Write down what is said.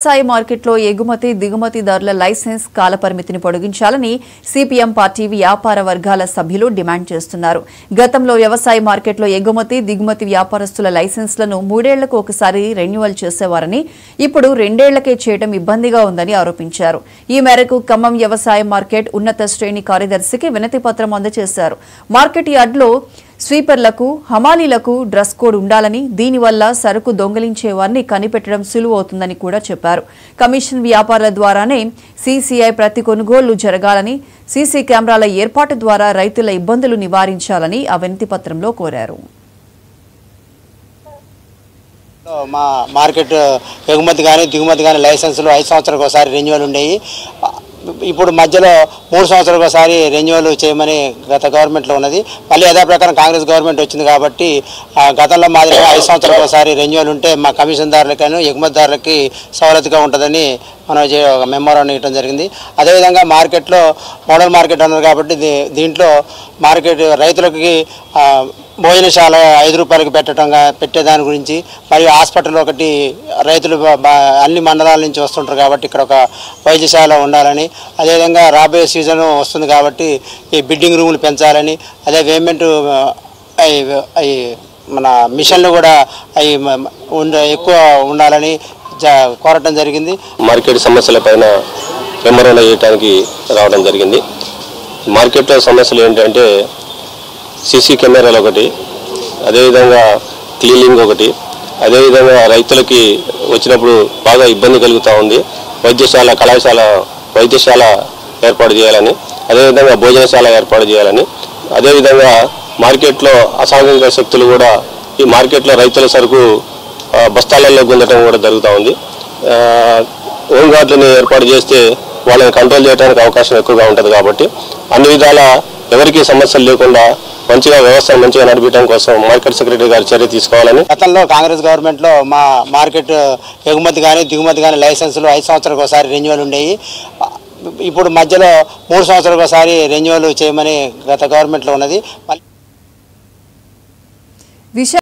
వ్యవసాయ మార్కెట్లో ఎగుమతి దిగుమతి ధరల లైసెన్స్ కాలపరిమితిని పొడిగించాలని సిపిఎం పార్టీ వ్యాపార వర్గాల సభ్యులు డిమాండ్ చేస్తున్నారు. గతంలో వ్యవసాయ మార్కెట్లో ఎగుమతి దిగుమతి వ్యాపారస్తుల లైసెన్స్లను 3 ఏళ్లకు ఒకసారి రెన్యువల్ చేసేవారని ఇప్పుడు 2 ఏళ్లకే చేయడం ఇబ్బందిగా ఉందని ఆరోపించారు. ఈ మేరకు ఖమ్మం వ్యవసాయ మార్కెట్ ఉన్నత శ్రేణి కార్యదర్శికి వినతి పత్రం అందజేశారు. మార్కెట్ యార్డ్లో స్వీపర్లకు హమాలీలకు డ్రెస్ కోడ్ ఉండాలని, దీనివల్ల సరుకు దొంగిలించే వారిని కనిపెట్టడం సులువవుతుందని కూడా చెప్పారు. కమిషన్ వ్యాపారాల ద్వారానే సీసీఐ ప్రతి కొనుగోళ్లు జరగాలని, సీసీ కెమెరాల ఏర్పాటు ద్వారా రైతుల ఇబ్బందులు నివారించాలని ఆ వినతి పత్రంలో కోరారు. మా మార్కెట్ ఎగుమతి కానీ దిగుమతి కానీ లైసెన్సులు 5 సంవత్సరాలకు ఒకసారి రెన్యువల్ ఉండేవి. ఇప్పుడు మధ్యలో 3 సంవత్సరాలకు ఒకసారి రెన్యువల్ చేయమని గత గవర్నమెంట్లో ఉన్నది. మళ్ళీ అదే ప్రకారం కాంగ్రెస్ గవర్నమెంట్ వచ్చింది కాబట్టి గతంలో మాదిరిగా 5 సంవత్సరాలకు ఒకసారి రెన్యువల్ ఉంటే మా కమిషన్దారులకైనా ఎగుమతిదారులకి సవలతుగా ఉంటుందని మనం ఒక మెమోరాండం ఇవ్వడం జరిగింది. అదేవిధంగా మార్కెట్లో మోడల్ మార్కెట్ అన్నారు కాబట్టి దీంట్లో మార్కెట్ రైతులకి భోజనశాల 5 రూపాయలకు పెట్టేదాని గురించి, మరియు హాస్పిటల్ ఒకటి రైతులు అన్ని మండలాల నుంచి వస్తుంటారు కాబట్టి ఇక్కడ ఒక వైద్యశాల ఉండాలని, అదేవిధంగా రాబోయే సీజన్ వస్తుంది కాబట్టి ఈ బిడ్డింగ్ రూములు పెంచాలని, అదే పేమెంట్ మన మిషన్లు కూడా అవి ఎక్కువ ఉండాలని కోరటం జరిగింది. మార్కెట్ సమస్యలపైన మెమోరాండం చేయడానికి రావడం జరిగింది. మార్కెట్లో సమస్యలు ఏంటంటే సీసీ కెమెరాలు ఒకటి, అదేవిధంగా క్లీనింగ్ ఒకటి, అదేవిధంగా రైతులకి వచ్చినప్పుడు బాగా ఇబ్బంది కలుగుతూ ఉంది. వైద్యశాల ఏర్పాటు చేయాలని, అదేవిధంగా భోజనశాల ఏర్పాటు చేయాలని, అదేవిధంగా మార్కెట్లో అసాంఘిక శక్తులు కూడా ఈ మార్కెట్లో రైతుల సరుకు బస్తాలలో గుంజటం కూడా జరుగుతూ ఉంది. హోమ్ గార్డులను ఏర్పాటు చేస్తే వాళ్ళని కంట్రోల్ చేయడానికి అవకాశం ఎక్కువగా ఉంటుంది. కాబట్టి అన్ని విధాల ఎవరికి సమస్యలు లేకుండా వ్యవస్థను మంచిగా నడిపించడం కోసం మార్కెట్ సెక్రటరీ గారు చర్య తీసుకోవాలని. గతంలో కాంగ్రెస్ గవర్నమెంట్లో మా మార్కెట్ ఎగుమతి కానీ దిగుమతి కానీ లైసెన్సులు 5 సంవత్సరాలకు ఒకసారి రెన్యువల్ ఉండేవి. ఇప్పుడు మధ్యలో 3 సంవత్సరాలకు ఒకసారి రెన్యువల్ చేయమని గత గవర్నమెంట్లో ఉన్నది.